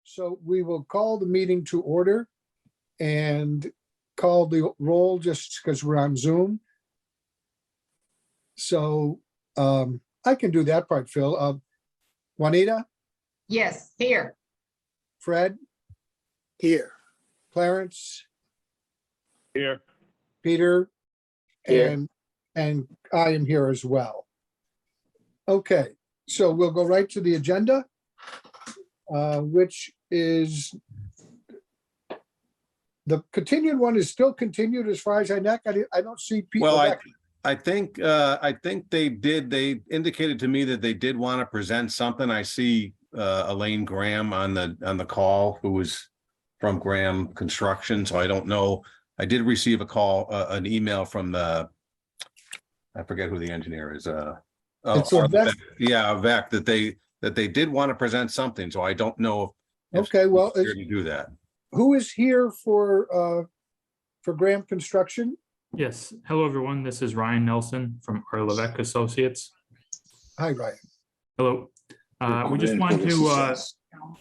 So we will call the meeting to order and call the roll just because we're on Zoom. So I can do that part, Phil. Juanita, Yes, here. Fred, Here. Clarence, Here. Peter, Here. and I am here as well. Okay, so we'll go right to the agenda, which is the continued one is still continued as far as I know. I don't see people. Well, I think they indicated to me that they did want to present something. I see Elaine Graham on the call, who was from Graham Construction. So I don't know. I did receive a call, an email from I forget who the engineer is. It's Vec. Yeah, Vec, that they did want to present something. So I don't know if Okay, well, here to do that. who is here for Graham Construction? Yes. Hello, everyone. This is Ryan Nelson from our Levesque Associates. Hi, Ryan. Hello. We just wanted to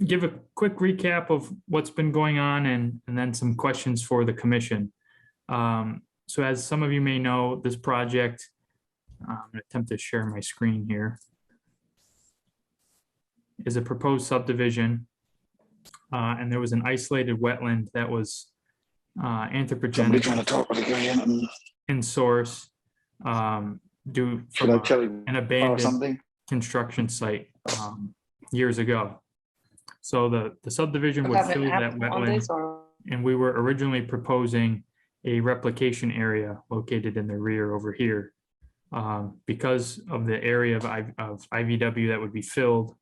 give a quick recap of what's been going on and then some questions for the commission. So as some of you may know, this project, I'm going to attempt to share my screen here, is a proposed subdivision. And there was an isolated wetland that was anthropogenic Trying to talk with again. in source due Should from I tell you an or abandoned something? construction site years ago. So the subdivision would fill that wetland, and we were originally proposing a replication area located in the rear over here. Because of the area of IVW that would be filled,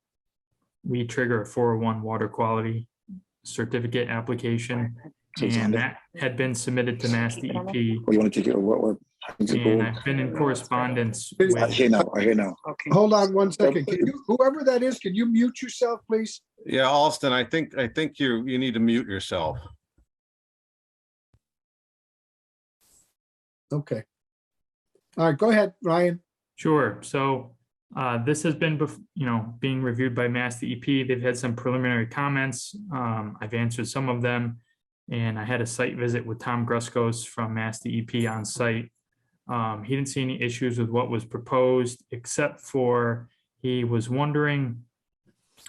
we trigger a 401 water quality certificate application, and that had been submitted to Mass DEP. Or you want to take it? What? And I've been in correspondence I with, hear now. I hear now. Okay. Hold on one second. Can you, whoever that is, can you mute yourself, please? Yeah, Alston, I think you need to mute yourself. Okay. All right, go ahead, Ryan. sure. So this has been, being reviewed by Mass DEP. They've had some preliminary comments. I've answered some of them. And I had a site visit with Tom Gruskos from Mass DEP on site. He didn't see any issues with what was proposed, except for he was wondering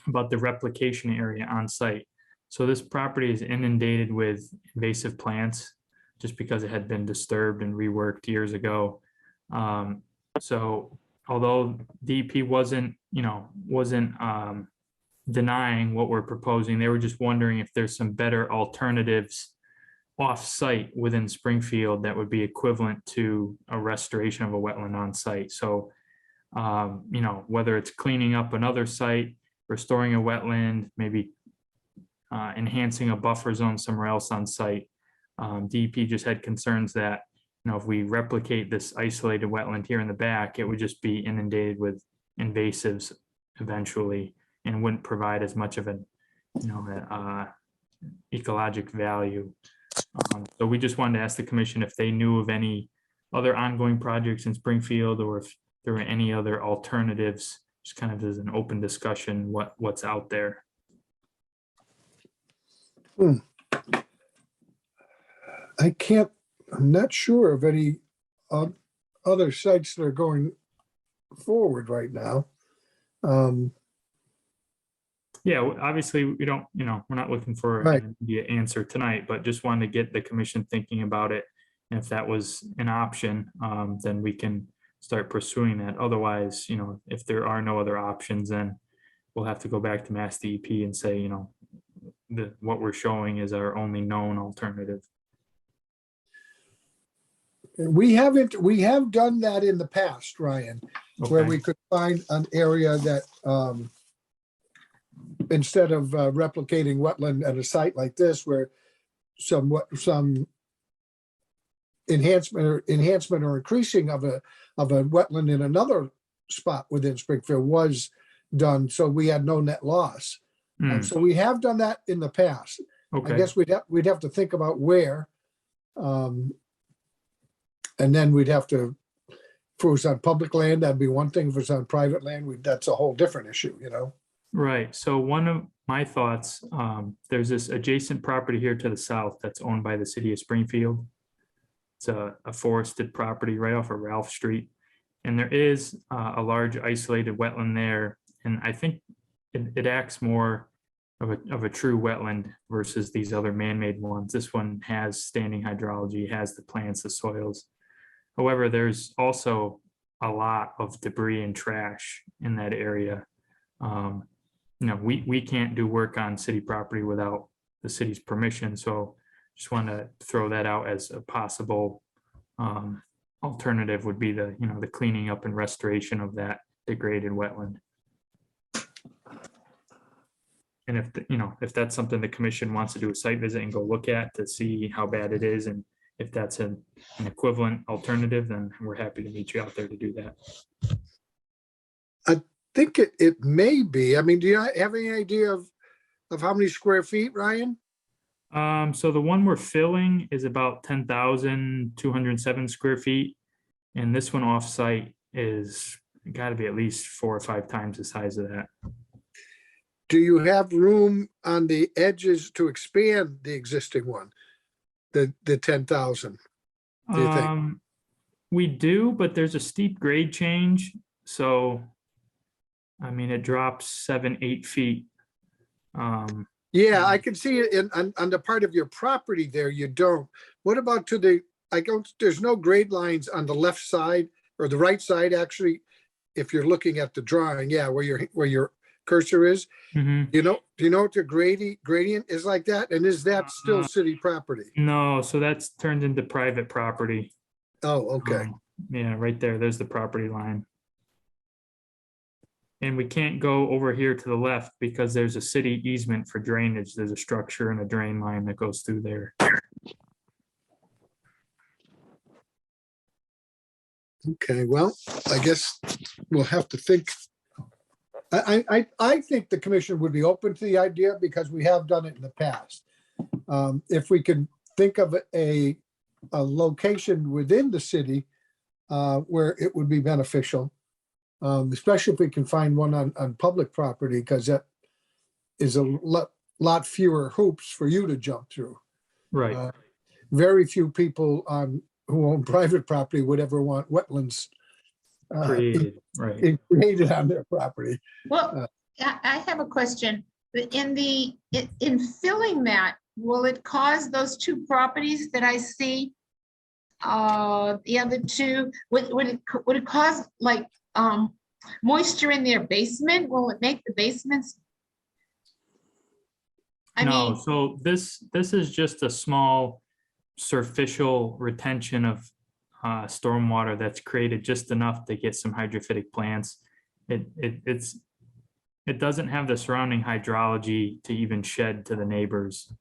about the replication area on site. So this property is inundated with invasive plants just because it had been disturbed and reworked years ago. So although DEP wasn't denying what we're proposing, they were just wondering if there's some better alternatives off-site within Springfield that would be equivalent to a restoration of a wetland on site. So, whether it's cleaning up another site, restoring a wetland, maybe enhancing a buffer zone somewhere else on site. DEP just had concerns that, if we replicate this isolated wetland here in the back, it would just be inundated with invasives eventually and wouldn't provide as much of an, ecologic value. So we just wanted to ask the commission if they knew of any other ongoing projects in Springfield, or if there were any other alternatives, just kind of as an open discussion, what's out there. I'm not sure of any other sites that are going forward right now. Yeah, obviously we don't, we're not looking for Right. an immediate answer tonight, but just wanted to get the commission thinking about it. And if that was an option, then we can start pursuing that. Otherwise, if there are no other options, then we'll have to go back to Mass DEP and say, what we're showing is our only known alternative. We have done that in the past, Ryan, where Okay. we could find an area that instead of replicating wetland at a site like this, where some enhancement or increasing of a wetland in another spot within Springfield was done, so we had no net loss. So we have done that in the past. I Okay. guess we'd have to think about where, and then we'd have to, if it was on public land, that'd be one thing. If it's on private land, that's a whole different issue, Right, so one of my thoughts, there's this adjacent property here to the south that's owned by the city of Springfield. It's a forested property right off of Ralph Street. And there is a large isolated wetland there. And I think it acts more of a true wetland versus these other man-made ones. This one has standing hydrology, has the plants, the soils. However, there's also a lot of debris and trash in that area. We can't do work on city property without the city's permission. So just want to throw that out as a possible alternative would be the cleaning up and restoration of that degraded wetland. And if that's something the commission wants to do a site visit and go look at to see how bad it is, and if that's an equivalent alternative, then we're happy to meet you out there to do that. I think it may be. I mean, do you have any idea of how many square feet, Ryan? So the one we're filling is about 10,207 square feet. And this one offsite is got to be at least 4 or 5 times the size of that. Do you have room on the edges to expand the existing one? The 10,000? Do you think? We do, but there's a steep grade change. So, I mean, it drops 7-8 feet. Yeah, I can see it on the part of your property there, you don't. What about there's no grade lines on the left side or the right side, actually, if you're looking at the drawing, yeah, where your cursor is. Mhm. Do you know what the gradient is like that? And is that still city property? No, so that's turned into private property. Oh, okay. Yeah, right there, there's the property line. And we can't go over here to the left because there's a city easement for drainage. There's a structure and a drain line that goes through there. Okay, well, I guess we'll have to think. I think the commission would be open to the idea because we have done it in the past. If we can think of a location within the city where it would be beneficial, especially if we can find one on public property, because that is a lot fewer hoops for you to jump through. Right. Very few people who own private property would ever want wetlands Created, right. created on their property. Well, I have a question. In filling that, will it cause those 2 properties that I see? The other 2, would it cause like moisture in their basement? Will it make the basements? No, so this is just a small superficial retention of stormwater that's created just enough to get some hydrophytic plants. It doesn't have the surrounding hydrology to even shed to the neighbors.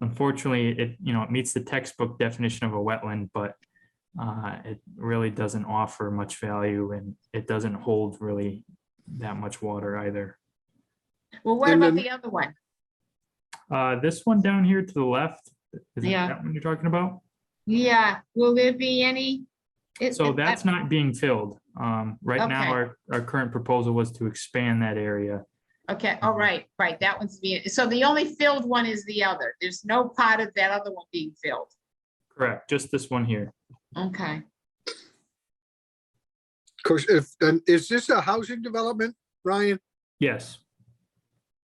Unfortunately, it meets the textbook definition of a wetland, but it really doesn't offer much value, and it doesn't hold really that much water either. Well, what about the other one? This one down here to the left, is Yeah. that one you're talking about? Yeah, will there be any? So that's not being filled. Right now, Okay. our current proposal was to expand that area. Okay, all right, that one's being, so the only filled one is the other. There's no part of that other one being filled. Correct, just this one here. Okay. Of course, is this a housing development, Ryan? Yes,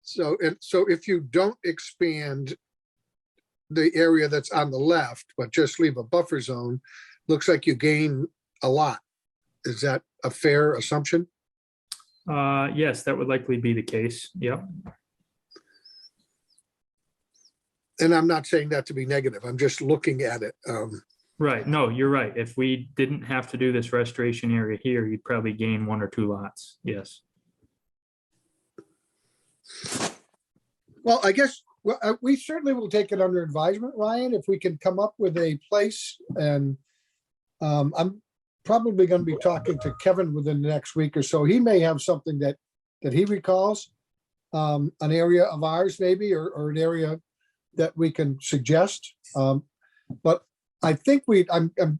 So if you don't expand the area that's on the left, but just leave a buffer zone, looks like you gain a lot. Is that a fair assumption? yes, that would likely be the case. Yep. And I'm not saying that to be negative. I'm just looking at it. Right, no, you're right. If we didn't have to do this restoration area here, you'd probably gain 1 or 2 lots. Yes. Well, I guess we certainly will take it under advisement, Ryan, if we can come up with a place. And I'm probably going to be talking to Kevin within the next week or so. He may have something that he recalls, an area of ours maybe, or an area that we can suggest. But I think I'm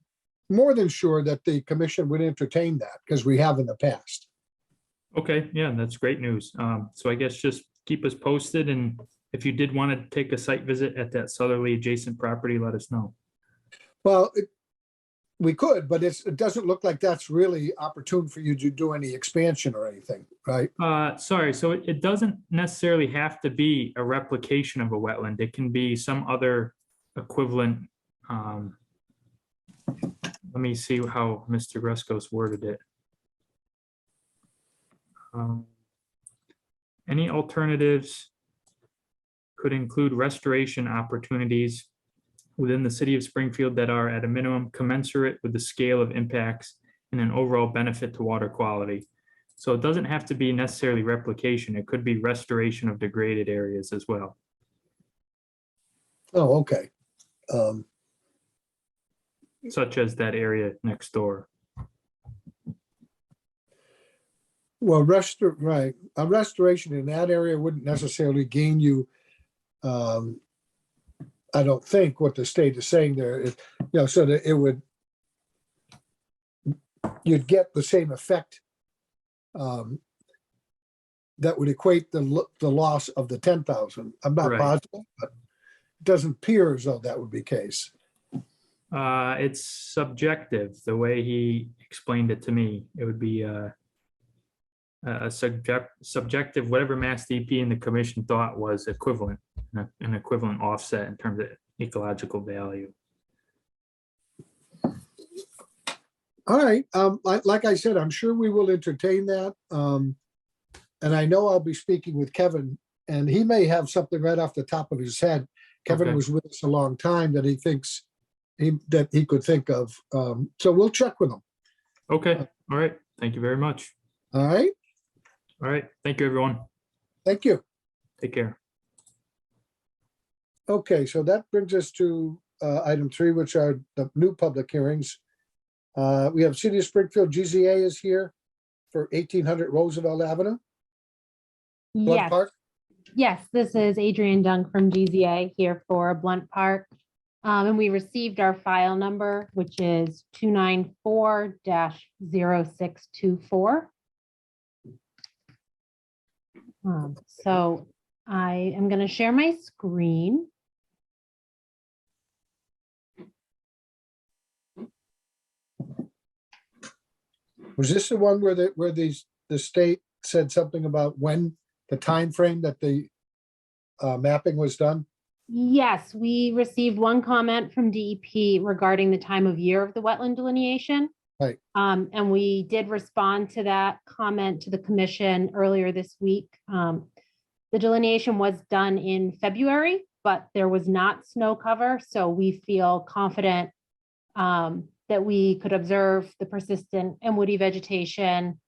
more than sure that the commission would entertain that, because we have in the past. Okay, yeah, that's great news. So I guess just keep us posted, and if you did want to take a site visit at that southerly adjacent property, let us know. Well, we could, but it doesn't look like that's really opportune for you to do any expansion or anything, right? Sorry, so it doesn't necessarily have to be a replication of a wetland. It can be some other equivalent. Let me see how Mr. Greskos worded it. Any alternatives could include restoration opportunities within the city of Springfield that are at a minimum commensurate with the scale of impacts and an overall benefit to water quality. So it doesn't have to be necessarily replication. It could be restoration of degraded areas as well. Oh, okay. Such as that area next door. Well, right, a restoration in that area wouldn't necessarily gain you, I don't think what the state is saying there is, so that you'd get the same effect that would equate the loss of the 10,000. I'm not Right. positive, but it doesn't appear as though that would be the case. It's subjective, the way he explained it to me. It would be a subjective, whatever Mass DP and the commission thought was equivalent, an equivalent offset in terms of ecological value. All right, like I said, I'm sure we will entertain that. And I know I'll be speaking with Kevin, and he may have something right off the top of his head. Kevin Okay. was with us a long time that he thinks that he could think of. So we'll check with him. Okay, all right. Thank you very much. All right, All right, thank you, everyone. thank you. Take care. Okay, so that brings us to item 3, which are the new public hearings. We have City of Springfield GZA is here for 1800 Roosevelt Avenue, Blunt Yes, Park. yes, this is Adrienne Dunk from GZA here for Blunt Park. And we received our file number, which is 294-0624. So I am going to share my screen. Was this the one where the state said something about when the time frame that the mapping was done? Yes, we received one comment from DEP regarding the time of year of the wetland delineation. Right. And we did respond to that comment to the commission earlier this week. The delineation was done in February, but there was not snow cover, so we feel confident that we could observe the persistent and woody vegetation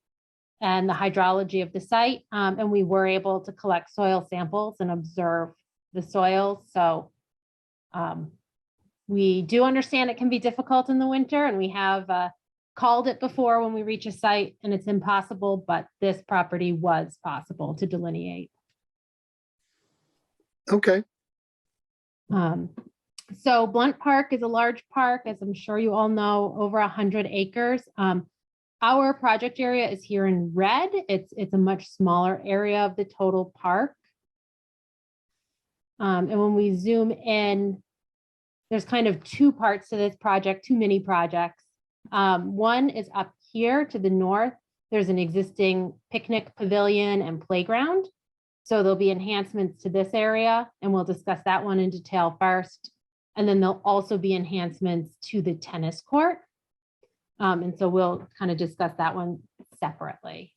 and the hydrology of the site. And we were able to collect soil samples and observe the soils. So we do understand it can be difficult in the winter, and we have called it before when we reach a site and it's impossible, but this property was possible to delineate. Okay, So Blunt Park is a large park, as I'm sure you all know, over 100 acres. Our project area is here in red. It's a much smaller area of the total park. And when we zoom in, there's kind of 2 parts to this project, 2 mini projects. One is up here to the north. There's an existing picnic pavilion and playground. So there'll be enhancements to this area, and we'll discuss that one in detail first. And then there'll also be enhancements to the tennis court. And so we'll kind of discuss that one separately.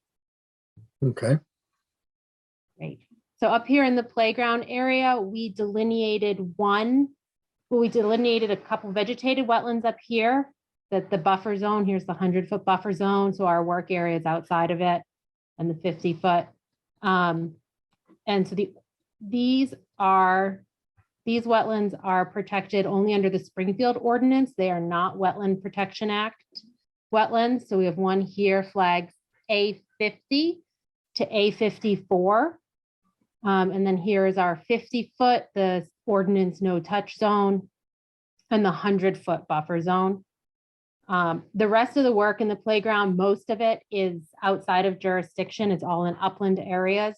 okay. Great. So up here in the playground area, we delineated a couple vegetated wetlands up here, that the buffer zone, here's the 100-foot buffer zone. So our work area is outside of it, and the 50-foot. And so these wetlands are protected only under the Springfield ordinance. They are not Wetland Protection Act wetlands. So we have one here flagged A50 to A54. And then here is our 50-foot, the ordinance no touch zone, and the 100-foot buffer zone. The rest of the work in the playground, most of it is outside of jurisdiction. It's all in upland areas.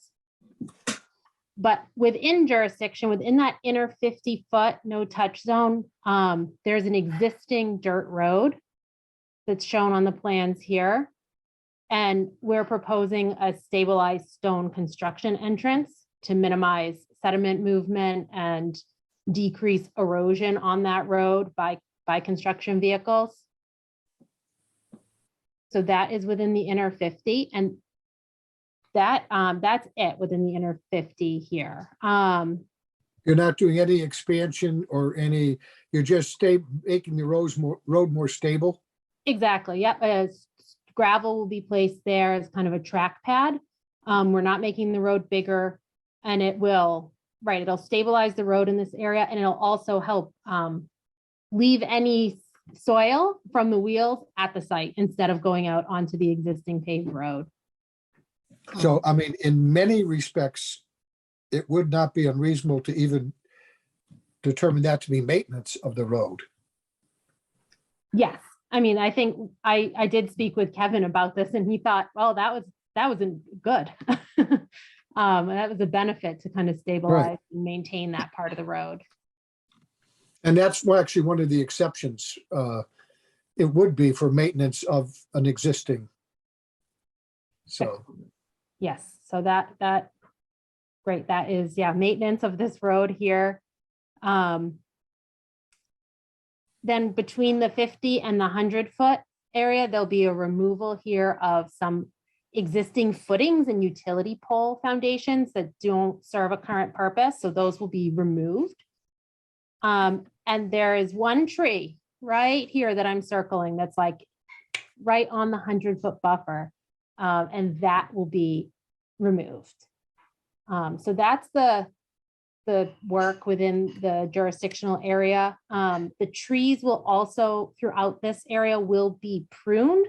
But within jurisdiction, within that inner 50-foot no touch zone, there's an existing dirt road that's shown on the plans here. And we're proposing a stabilized stone construction entrance to minimize sediment movement and decrease erosion on that road by construction vehicles. So that is within the inner 50, and that's it within the inner 50 here. You're not doing any expansion or any, you're just making the road more stable? Exactly, yep. Gravel will be placed there as kind of a track pad. We're not making the road bigger, and it'll stabilize the road in this area, and it'll also help leave any soil from the wheels at the site instead of going out onto the existing paved road. So, I mean, in many respects, it would not be unreasonable to even determine that to be maintenance of the road. Yes, I mean, I think I did speak with Kevin about this, and he thought, well, that wasn't good. That was a benefit to kind of stabilize and maintain that part of the road. And that's actually one of the exceptions. It would be for maintenance of an existing. So, yes, so that great, that is, yeah, maintenance of this road here. Then between the 50 and the 100-foot area, there'll be a removal here of some existing footings and utility pole foundations that don't serve a current purpose. So those will be removed. And there is one tree right here that I'm circling that's like right on the 100-foot buffer. And that will be removed. So that's the work within the jurisdictional area. The trees will also throughout this area will be pruned,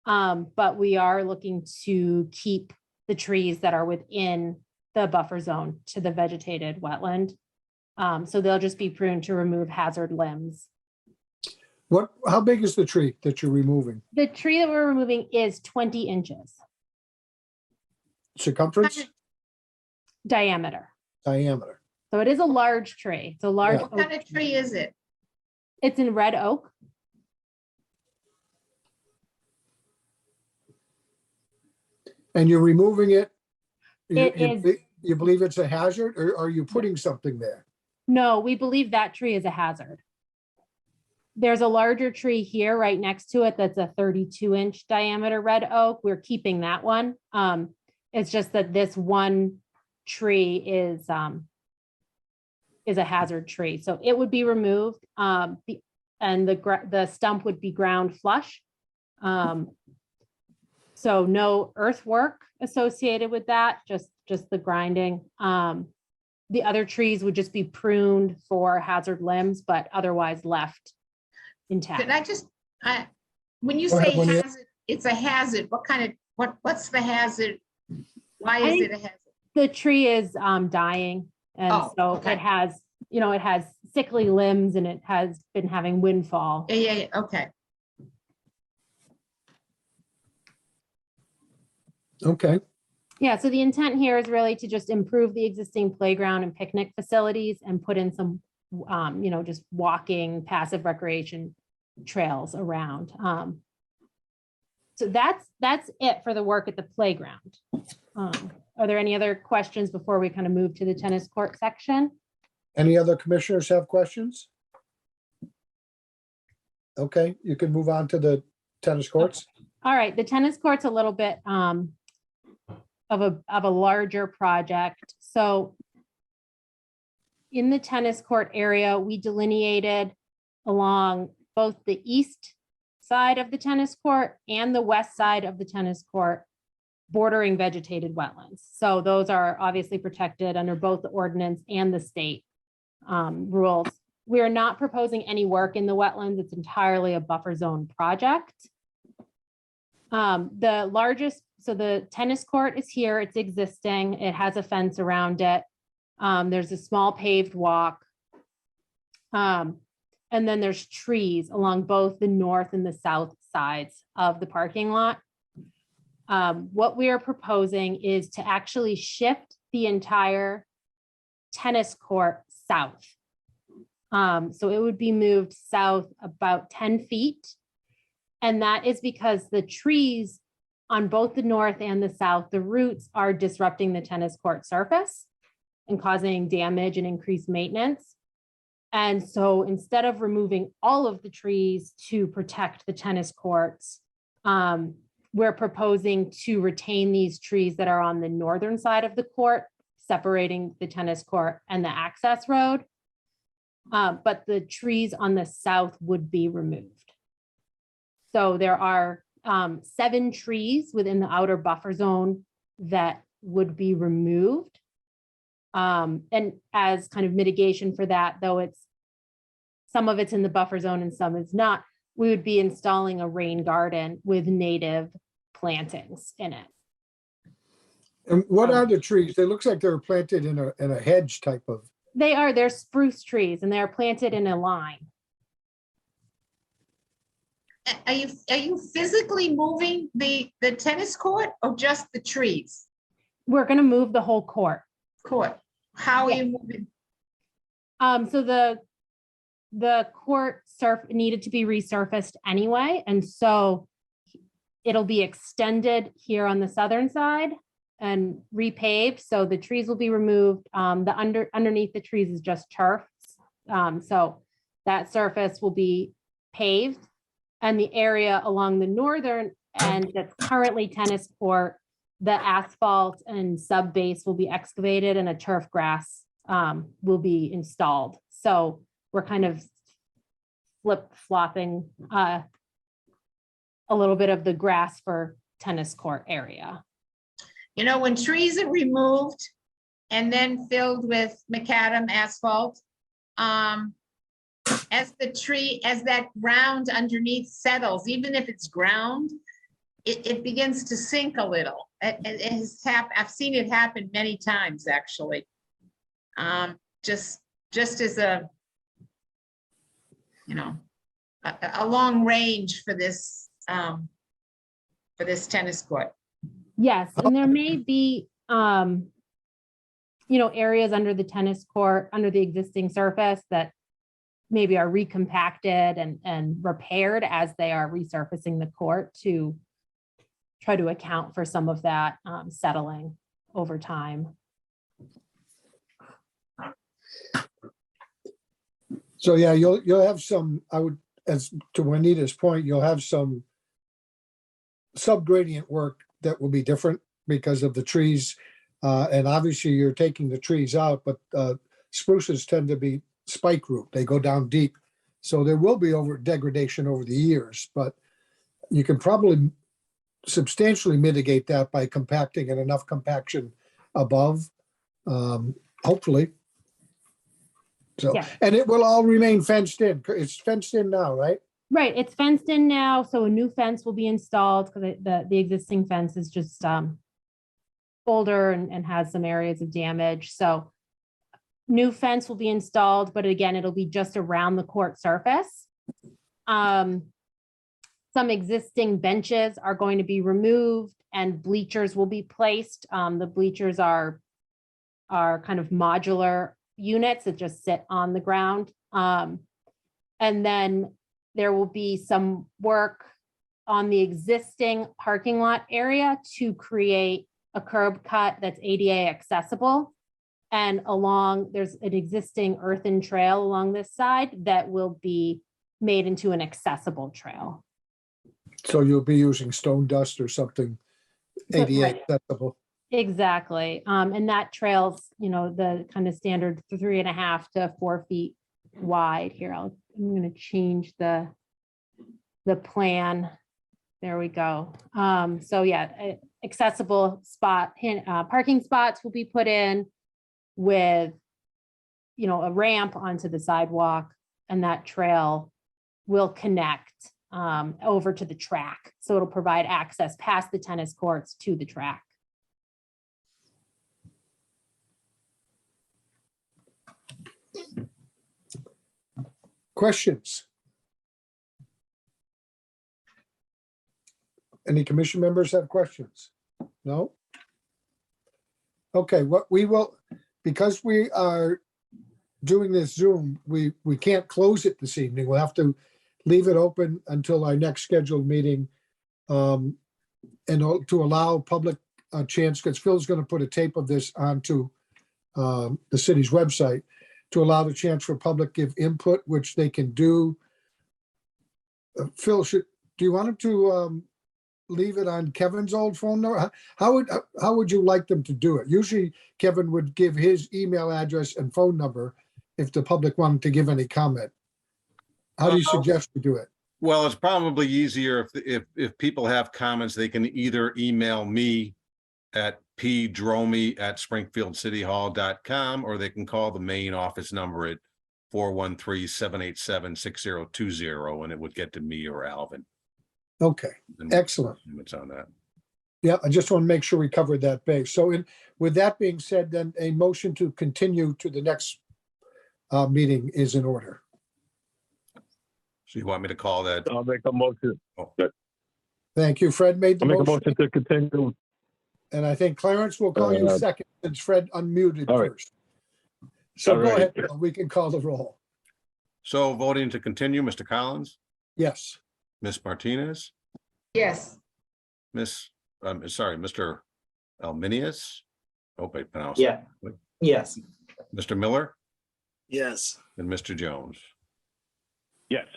but we are looking to keep the trees that are within the buffer zone to the vegetated wetland. So they'll just be pruned to remove hazard limbs. how big is the tree that you're removing? The tree that we're removing is 20 inches Circumference, diameter. diameter? So it is a large tree. It's a large, Yeah. What kind of tree is it? it's in red oak. And you're removing it? It is- You believe it's a hazard, or are you putting something there? No, we believe that tree is a hazard. There's a larger tree here right next to it that's a 32-inch diameter red oak. We're keeping that one. It's just that this one tree is a hazard tree. So it would be removed. And the stump would be ground flush. So no earthwork associated with that, just the grinding. The other trees would just be pruned for hazard limbs, but otherwise left intact. Could I just, when you Go ahead, say Juanita. hazard, it's a hazard. What kind of, what's the hazard? Why I is think- it a hazard? The tree is dying. And Oh, so okay. it has sickly limbs and it has been having windfall. Yeah, okay. Okay, Yeah, so the intent here is really to just improve the existing playground and picnic facilities and put in some, just walking, passive recreation trails around. So that's it for the work at the playground. Are there any other questions before we kind of move to the tennis court section? any other commissioners have questions? Okay, you can move on to the tennis courts. All right, the tennis court's a little bit of a larger project. So in the tennis court area, we delineated along both the east side of the tennis court and the west side of the tennis court, bordering vegetated wetlands. So those are obviously protected under both the ordinance and the state rules. We are not proposing any work in the wetlands. It's entirely a buffer zone project. The largest, so the tennis court is here, it's existing, it has a fence around it. There's a small paved walk. And then there's trees along both the north and the south sides of the parking lot. What we are proposing is to actually shift the entire tennis court south. So it would be moved south about 10 feet. And that is because the trees on both the north and the south, the roots are disrupting the tennis court surface and causing damage and increased maintenance. And so instead of removing all of the trees to protect the tennis courts, we're proposing to retain these trees that are on the northern side of the court, separating the tennis court and the access road. But the trees on the south would be removed. So there are 7 trees within the outer buffer zone that would be removed. And as kind of mitigation for that, though some of it's in the buffer zone and some is not, we would be installing a rain garden with native plantings in it. And what are the trees? They looks like they're planted in a hedge type of. They're spruce trees and they're planted in a line. Are you physically moving the tennis court or just the trees? We're gonna move the whole court. Court, how are Yeah. you moving? So the court needed to be resurfaced anyway, and so it'll be extended here on the southern side and repaved. So the trees will be removed. Underneath the trees is just turf. So that surface will be paved, and the area along the northern end that's currently tennis court, the asphalt and sub base will be excavated and a turf grass will be installed. So we're kind of flip-flopping a little bit of the grass for tennis court area. You know, when trees are removed and then filled with macadam asphalt, as that ground underneath settles, even if it's ground, it begins to sink a little. I've seen it happen many times, actually. Just as a long range for this tennis court. Yes, and there may be, areas under the tennis court, under the existing surface that maybe are recompacted and repaired as they are resurfacing the court to try to account for some of that settling over time. So yeah, you'll have some, as to Juanita's point, you'll have some subgradient work that will be different because of the trees. And obviously you're taking the trees out, but spruces tend to be spike root. They go down deep. So there will be degradation over the years, but you can probably substantially mitigate that by compacting and enough compaction above, hopefully. So, Yeah. and it will all remain fenced in. It's fenced in now, right? Right, it's fenced in now, so a new fence will be installed because the existing fence is just older and has some areas of damage. So new fence will be installed, but again, it'll be just around the court surface. Some existing benches are going to be removed and bleachers will be placed. The bleachers are kind of modular units that just sit on the ground. And then there will be some work on the existing parking lot area to create a curb cut that's ADA accessible. And there's an existing earthen trail along this side that will be made into an accessible trail. So you'll be using stone dust or something ADA Right. accessible. Exactly. And that trail's, the kind of standard 3.5 to 4 feet wide here. I'm going to change the plan. There we go. So yeah, accessible parking spots will be put in with, a ramp onto the sidewalk, and that trail will connect over to the track. So it'll provide access past the tennis courts to the track. Questions? Any commission members have questions? No? Okay, what we will, because we are doing this Zoom, we can't close it this evening. We'll have to leave it open until our next scheduled meeting. And to allow public a chance, because Phil's going to put a tape of this onto the city's website, to allow the chance for public give input, which they can do. Phil, do you want him to leave it on Kevin's old phone number? How would you like them to do it? Usually Kevin would give his email address and phone number if the public wanted to give any comment. How do you suggest we do it? Well, it's probably easier if people have comments, they can either email me at pdromy@springfieldcityhall.com, or they can call the main office number at 413-787-6020, and it would get to me or Alvin. Okay, And excellent. it's on that. Yeah, I just want to make sure we covered that base. So with that being said, then a motion to continue to the next meeting is in order. So you want me to call that? I'll make a motion. Thank you. Fred made the I'll make a motion, motion to continue. and I think Clarence will call you Uh, second since Fred unmuted all right. first. So All go right. ahead, Bill. We can call the roll. So voting to continue, Mr. Collins, Yes. Ms. Martinez, Yes, Mr. Alminius. Hope I pronounced Yeah. that. Yes. Mr. Miller Yes. and Mr. Jones. Yes.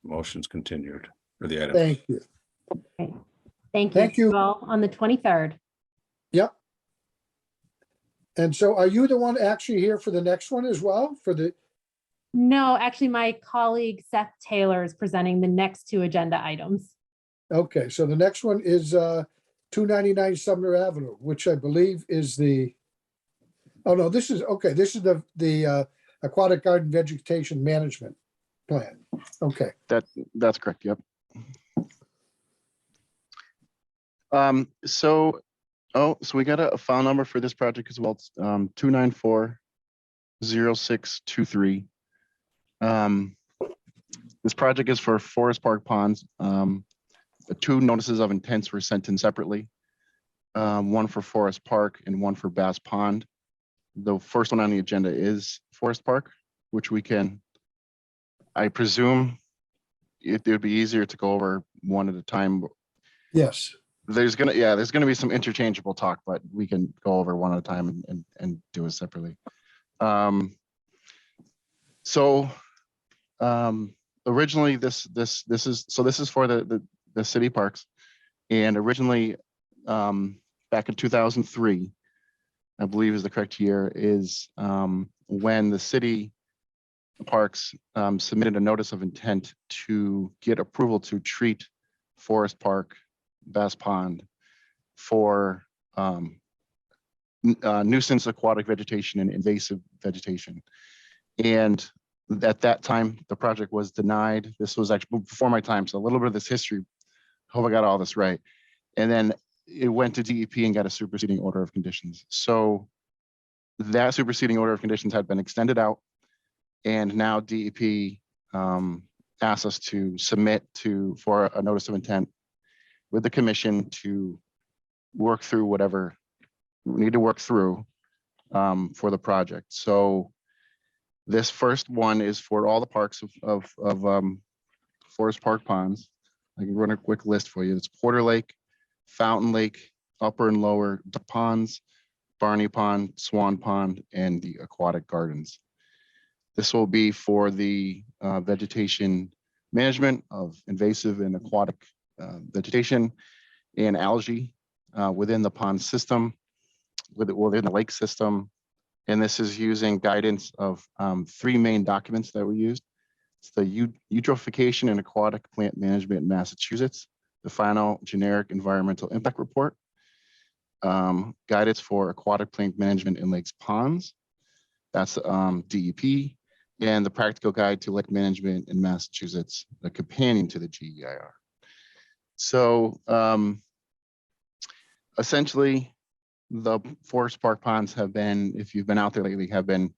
Motion's continued for the item. Thank you. Thank Thank you. you all on the 23rd. Yep. And so are you the one actually here for the next one as well? For the, No, actually, my colleague Seth Taylor is presenting the next two agenda items. okay, so the next one is 299 Sumner Avenue, which I believe is the, oh no, this is, okay, this is the aquatic garden vegetation management plan. Okay, That's correct, yep. So we got a file number for this project as well. It's 294-0623. This project is for Forest Park Ponds. The two notices of intents were sent in separately. One for Forest Park and one for Bass Pond. The first one on the agenda is Forest Park, which we can, I presume it would be easier to go over one at a time. yes, There's gonna be some interchangeable talk, but we can go over one at a time and do it separately. Originally this is for the city parks, and originally back in 2003, I believe is the correct year, is when the city parks submitted a notice of intent to get approval to treat Forest Park, Bass Pond for nuisance aquatic vegetation and invasive vegetation. And at that time, the project was denied. This was actually before my time, so a little bit of this history. Hope I got all this right. And then it went to DEP and got a superseding order of conditions. So that superseding order of conditions had been extended out, and now DEP asked us to submit for a notice of intent with the commission to work through whatever we need to work through for the project. So this first one is for all the parks of Forest Park Ponds. I can run a quick list for you. It's Porter Lake, Fountain Lake, Upper and Lower Ponds, Barney Pond, Swan Pond, and the aquatic gardens. This will be for the vegetation management of invasive and aquatic vegetation and algae within the pond system, within the lake system. And this is using guidance of three main documents that we used. It's the Eutrophication and Aquatic Plant Management in Massachusetts, the final generic environmental impact report, guidance for aquatic plant management in lakes, ponds. That's DEP, and the practical guide to lake management in Massachusetts, the companion to the GEIR. So essentially, the Forest Park ponds have been, if you've been out there lately, have been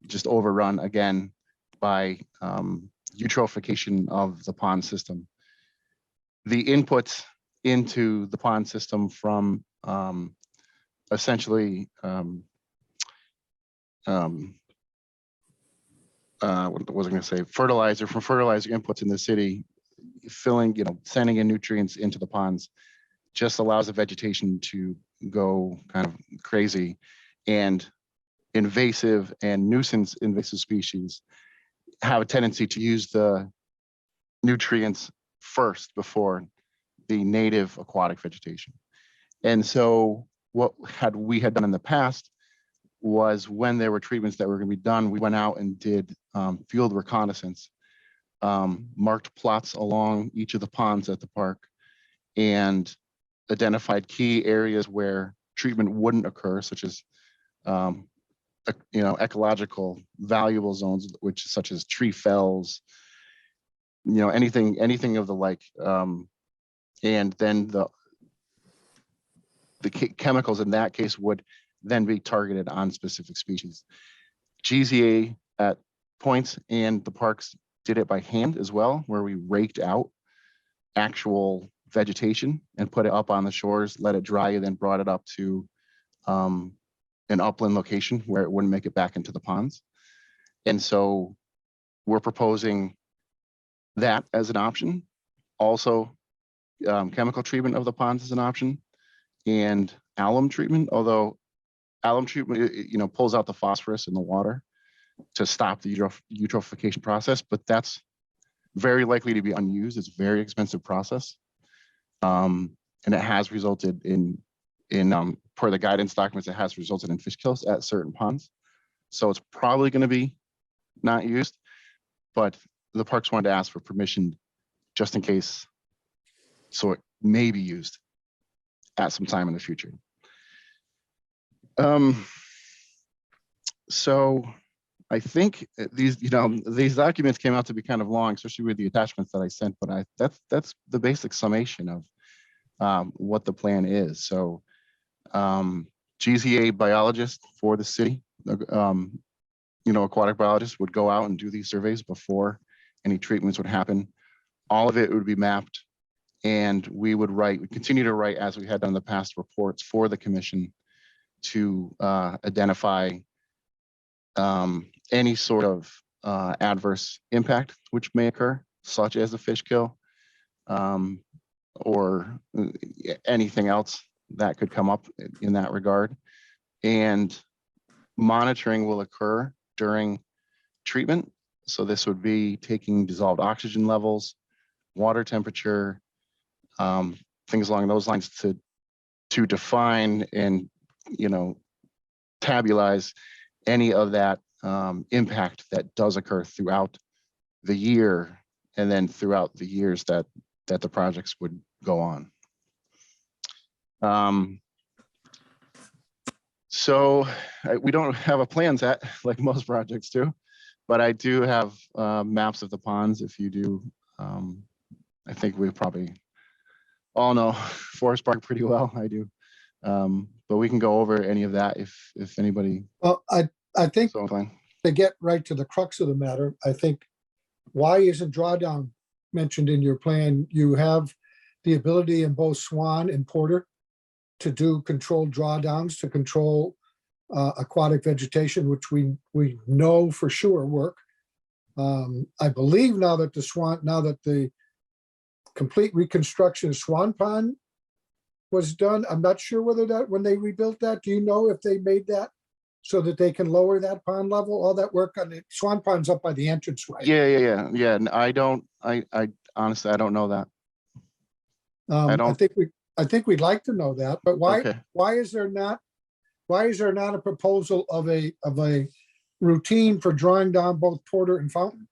just overrun again by eutrophication of the pond system. The inputs into the pond system from essentially what was I going to say? Fertilizer inputs in the city, filling, sending in nutrients into the ponds, just allows the vegetation to go kind of crazy, and invasive and nuisance invasive species have a tendency to use the nutrients first before the native aquatic vegetation. And so what we had done in the past was, when there were treatments that were going to be done, we went out and did field reconnaissance, marked plots along each of the ponds at the park, and identified key areas where treatment wouldn't occur, such as ecological valuable zones, such as tree fells, anything of the like, and then the chemicals in that case would then be targeted on specific species. GZA at points and the parks did it by hand as well, where we raked out actual vegetation and put it up on the shores, let it dry, and then brought it up to an upland location where it wouldn't make it back into the ponds. And so we're proposing that as an option. Also, chemical treatment of the ponds is an option, and alum treatment, although alum treatment, pulls out the phosphorus in the water to stop the eutrophication process, but that's very likely to be unused. It's a very expensive process. And it has resulted in per the guidance documents, it has resulted in fish kills at certain ponds. So it's probably going to be not used, but the parks wanted to ask for permission just in case, so it may be used at some time in the future. So I think these documents came out to be kind of long, especially with the attachments that I sent, but that's the basic summation of what the plan is. So GZA biologist for the city, aquatic biologists would go out and do these surveys before any treatments would happen. All of it would be mapped, and we continue to write, as we had done in the past, reports for the commission to identify any sort of adverse impact which may occur, such as a fish kill, or anything else that could come up in that regard. And monitoring will occur during treatment. So this would be taking dissolved oxygen levels, water temperature, things along those lines to define and tabulize any of that impact that does occur throughout the year, and then throughout the years that the projects would go on. So we don't have a plan set like most projects do, but I do have maps of the ponds. If you do, I think we probably all know Forest Park pretty well. I do, but we can go over any of that if anybody. Well, I think so fine. To get right to the crux of the matter, I think, why isn't drawdown mentioned in your plan? You have the ability in both Swan and Porter to do controlled drawdowns to control aquatic vegetation, which we know for sure work. I believe now that the complete reconstruction of Swan Pond was done, I'm not sure whether that, when they rebuilt that, do you know if they made that so that they can lower that pond level? All that work on the Swan Pond's up by the entranceway. Yeah. And I honestly, I don't know that. I think we'd like to know that, but why? Okay. Why is there not a proposal of a routine for drawing down both Porter and Fountain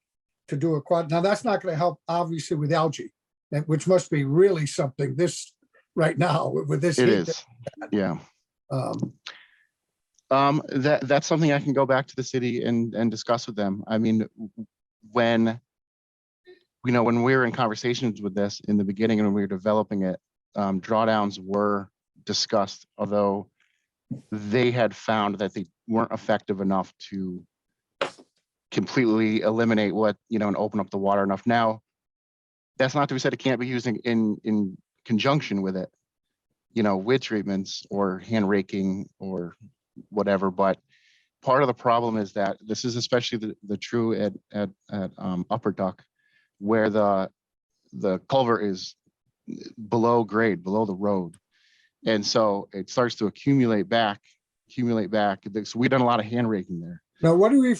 to do a quad? Now that's not going to help, obviously, with algae, which must be really something this right now with this. It heat. is. Yeah. That's something I can go back to the city and discuss with them. I mean, when we were in conversations with this in the beginning and when we were developing it, drawdowns were discussed, although they had found that they weren't effective enough to completely eliminate what, and open up the water enough. Now, that's not to be said it can't be used in conjunction with it, with treatments or hand raking or whatever. But part of the problem is that this is especially the true at Upper Duck, where the culvert is below grade, below the road. And so it starts to accumulate back. So we've done a lot of hand raking there. Now, what do we,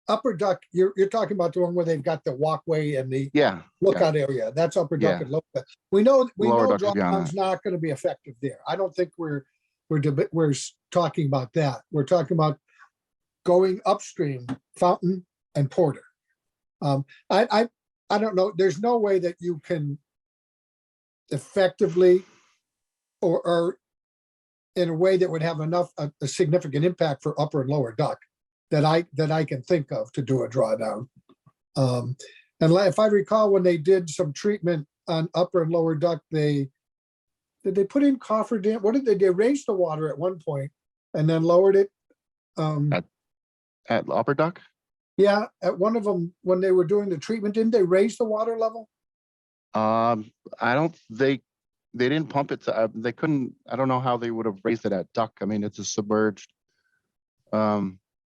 Upper Duck, you're talking about the one where they've got the walkway and the Yeah. lookout area. That's Upper Duck Yeah. and Lower Duck. We know Lower Duck is beyond drawdown's not going to be effective there. I don't think we're talking about that. We're talking about going upstream, Fountain and Porter. I don't know. There's no way that you can effectively or in a way that would have a significant impact for Upper and Lower Duck that I can think of to do a drawdown. And if I recall, when they did some treatment on Upper and Lower Duck, did they put in cofferdam? What did they do? They raised the water at one point and then lowered it. At Upper Duck? Yeah, at one of them, when they were doing the treatment, didn't they raise the water level? They didn't pump it. They couldn't. I don't know how they would have raised it at Duck. I mean, it's a submerged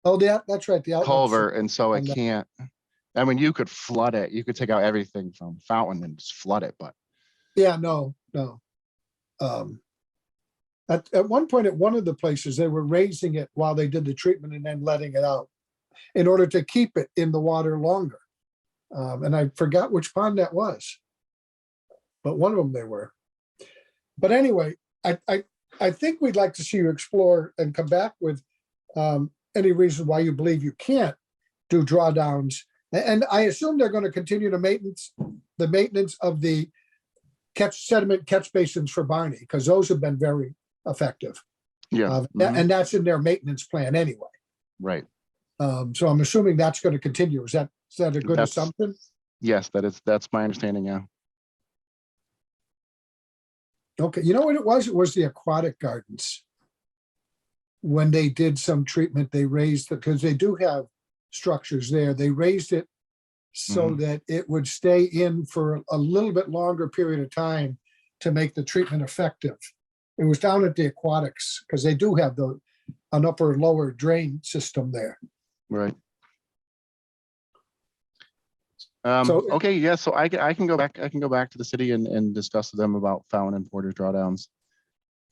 Oh, yeah, that's right. The outlet. culvert, and so it on the- can't. I mean, you could flood it. You could take out everything from Fountain and just flood it, but Yeah, no. At one point, at one of the places, they were raising it while they did the treatment and then letting it out in order to keep it in the water longer. And I forgot which pond that was, but one of them they were. But anyway, I think we'd like to see you explore and come back with any reason why you believe you can't do drawdowns. And I assume they're going to continue the maintenance of the sediment catch basins for Barney, because those have been very effective. yeah, And that's in their maintenance plan anyway. right. So I'm assuming that's going to continue. Is that a good That's- assumption? Yes, that's my understanding. Yeah. Okay, you know what it was? It was the aquatic gardens. When they did some treatment, they raised it, because they do have structures there. They raised it so that it would stay in for a little bit longer period of time to make the treatment effective. It was down at the aquatics, because they do have an upper and lower drain system there. Right. So- Okay, yeah, so I can go back to the city and discuss with them about Fountain and Porter drawdowns.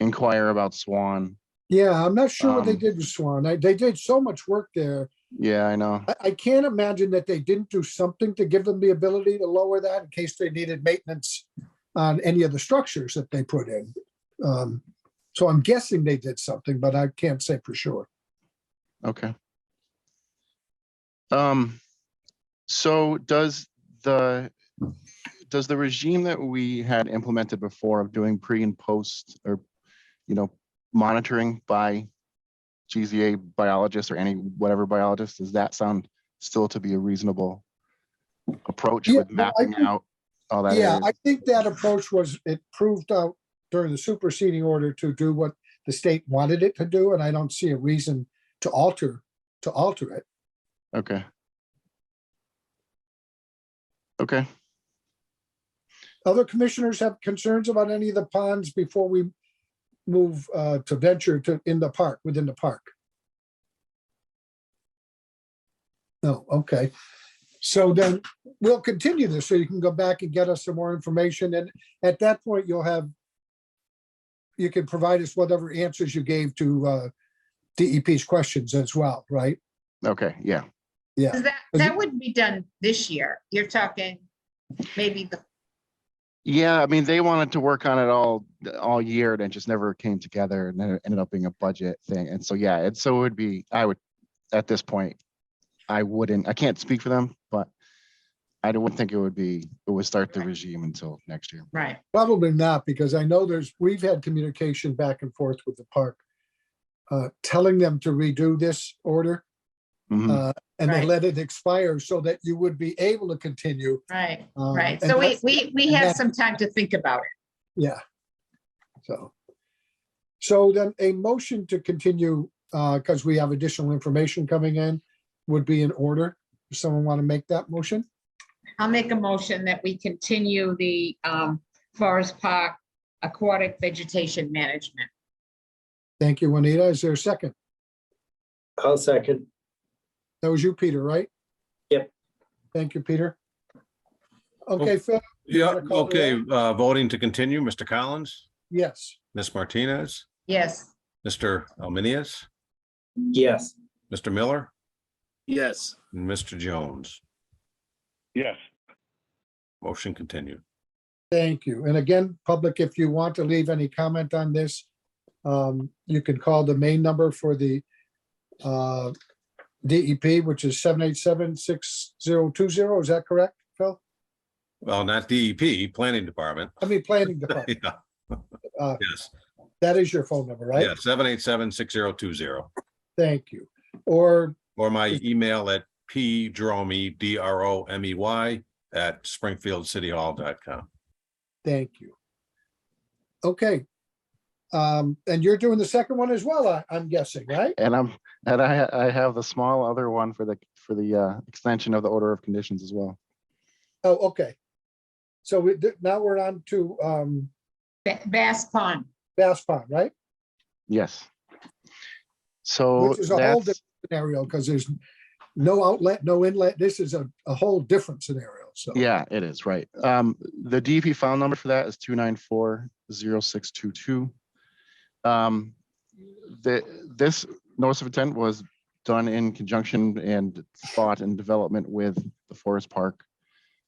Inquire about Swan. Yeah, I'm not sure what they Um, did with Swan. They did so much work there. Yeah, I know. I can't imagine that they didn't do something to give them the ability to lower that in case they needed maintenance on any of the structures that they put in. So I'm guessing they did something, but I can't say for sure. Okay. So does the regime that we had implemented before of doing pre and post, or, monitoring by GZA biologists or whatever biologist, does that sound still to be a reasonable approach Yeah, with no, I mapping think- out all that? Yeah, area? I think that approach it proved out during the superseding order to do what the state wanted it to do, and I don't see a reason to alter it. Okay. Okay. Other commissioners have concerns about any of the ponds before we move to venture within the park? No, okay. So then we'll continue this, so you can go back and get us some more information, and at that point you can provide us whatever answers you gave to DEP's questions as well, right? Okay. Yeah. Yeah. 'Cause that wouldn't be done this year. You're talking maybe Yeah, I mean, they wanted to work on it all year, and it just never came together, and then it ended up being a budget thing. And so, yeah, it would be, at this point, I can't speak for them, but I wouldn't think it would start the regime until next year. right. Probably not, because I know we've had communication back and forth with the park, telling them to redo this order, Mhm. and then Right. let it expire so that you would be able to continue. Right, Um, right. and So that's- we and have that- some time to think about it. Yeah. So then a motion to continue, because we have additional information coming in. would be in order. Does someone want to make that motion? I'll make a motion that we continue the Forest Park aquatic vegetation management. Thank you, Juanita. Is there a second? I'll second. That was you, Peter, right? Yep. Thank you, Peter. Okay, Phil? you Yeah, wanna call the okay, roll? voting to continue, Mr. Collins, Yes. Ms. Martinez, Yes, Mr. Alminius, Yes. Mr. Miller, Yes. and Mr. Jones. Yes. Motion continued. Thank you. And again, public, if you want to leave any comment on this, you can call the main number for the DEP, which is 787-6020. Is that correct, Phil? Well, not DEP, Planning Department. I mean, planning department. Yeah, Uh, yes, That is your phone number, right? yeah, 787-6020, Thank you. Or, or my email at pdromey, DROMEY, at springfieldcityhall.com. thank you. Okay. And you're doing the second one as well, I'm guessing, right? And I have the small other one for the extension of the order of conditions as well. Oh, okay. So now we're on to Bass Pond. Bass Pond, right? Yes. So Which is a whole that's, different scenario because there's no outlet, no inlet. This is a whole different scenario. So yeah, it is, right. The DEP file number for that is 294-0622. This notice of intent was done in conjunction and thought and development with the Forest Park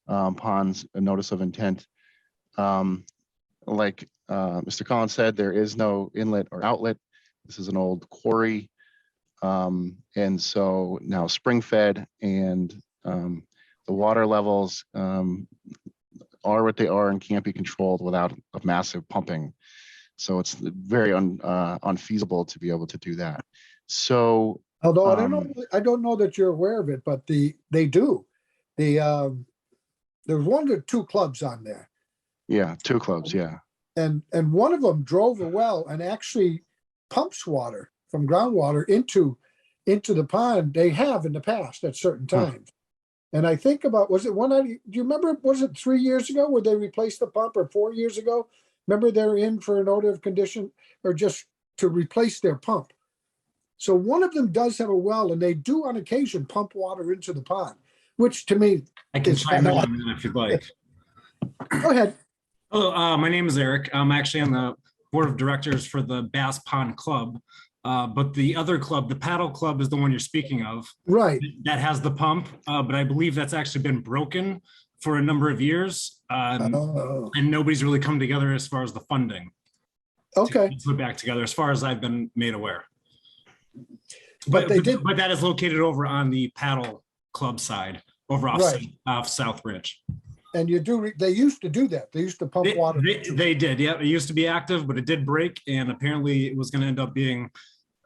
ponds, a notice of intent. Like Mr. Collins said, there is no inlet or outlet. This is an old quarry. And so now spring fed and the water levels are what they are and can't be controlled without a massive pumping. So it's very unfeasible to be able to do that. So although I don't know that you're aware of it, but they do. There's one or two clubs on there. yeah, 2 clubs, yeah. And one of them drove a well and actually pumps water from groundwater into the pond. They have in the past at certain times. And I think about, was it do you remember, was it 3 years ago where they replaced the pump, or 4 years ago? Remember they're in for an order of condition or just to replace their pump. So one of them does have a well and they do on occasion pump water into the pond, which to me, I can is chime in odd. on that if you'd like. Go ahead. Hello, my name is Eric. I'm actually on the board of directors for the Bass Pond Club. But the other club, the paddle club, is the one you're speaking of. Right. That has the pump, but I believe that's actually been broken for a number of years. Oh, And nobody's really come together as far as the funding. okay. To put back together, as far as I've been made aware. But they did. But that is located over on the paddle club side, over off, Right. off South Ridge. And they used to do that. They used to pump water. They did, yeah. It used to be active, but it did break, and apparently it was going to end up being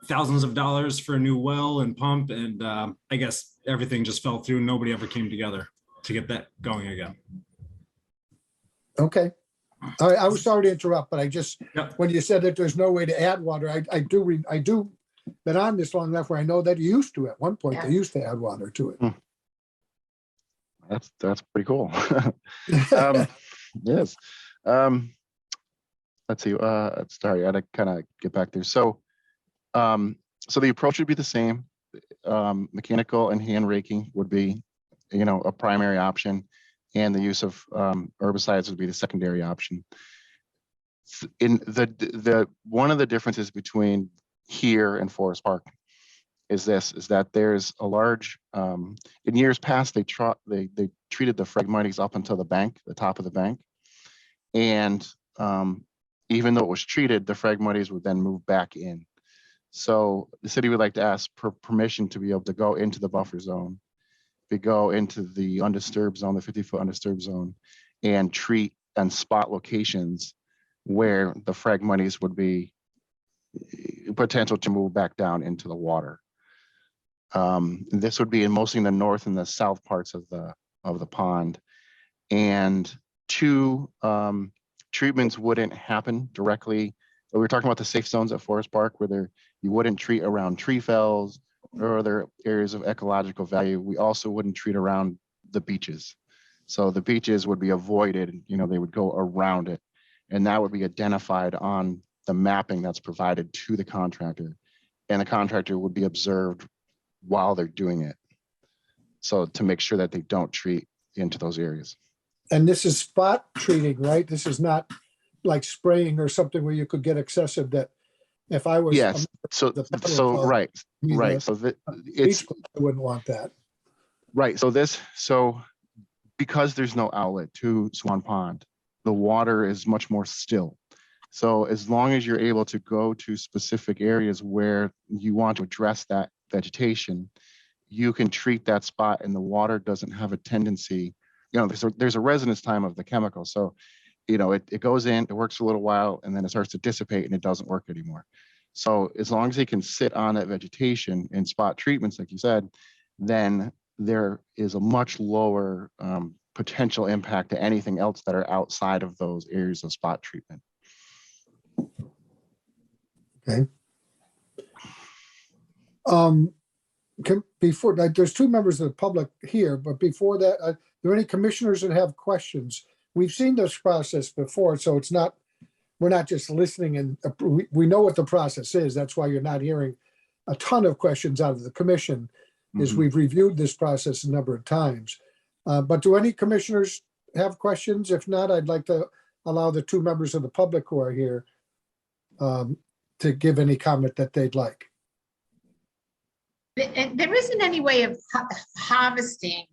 thousands of dollars for a new well and pump, and I guess everything just fell through. Nobody ever came together to get that going again. Okay. I was sorry to interrupt, but I just, Yep. when you said that there's no way to add water, I do, been on this long enough where I know that you used to, at one point, they used to add water to it. That's pretty cool. Yes. Let's see. Sorry, I had to kind of get back there. So the approach would be the same. Mechanical and hand raking would be, a primary option, and the use of herbicides would be the secondary option. In the one of the differences between here and Forest Park is that there's a large, in years past, they treated the Phragmites up until the bank, the top of the bank. And even though it was treated, the Phragmites would then move back in. So the city would like to ask for permission to be able to go into the buffer zone, to go into the undisturbed zone, the 50-foot undisturbed zone, and treat and spot locations where the Phragmites would be potential to move back down into the water. This would be mostly in the north and the south parts of the pond, and 2 treatments wouldn't happen directly. We were talking about the safe zones at Forest Park, where you wouldn't treat around tree fells or other areas of ecological value, we also wouldn't treat around the beaches. So the beaches would be avoided, they would go around it. And that would be identified on the mapping that's provided to the contractor. And the contractor would be observed while they're doing it. So to make sure that they don't treat into those areas. And this is spot treating, right? This is not like spraying or something where you could get excessive that if I was. Yes, so, the federal so, code, right, either right. So it's, beach club, I wouldn't want that. right, so because there's no outlet to Swan Pond, the water is much more still. So as long as you're able to go to specific areas where you want to address that vegetation, you can treat that spot and the water doesn't have a tendency, there's a residence time of the chemical. So, it goes in, it works for a little while, and then it starts to dissipate and it doesn't work anymore. So as long as they can sit on that vegetation in spot treatments, like you said, then there is a much lower potential impact to anything else that are outside of those areas of spot treatment. Okay. Before, there's two members of the public here, but before that, are there any commissioners that have questions? We've seen this process before, so we're not just listening and we know what the process is. That's why you're not hearing a ton of questions out of the commission, is we've reviewed this process a number of times. But do any commissioners have questions? If not, I'd like to allow the two members of the public who are here to give any comment that they'd like. There isn't any way of harvesting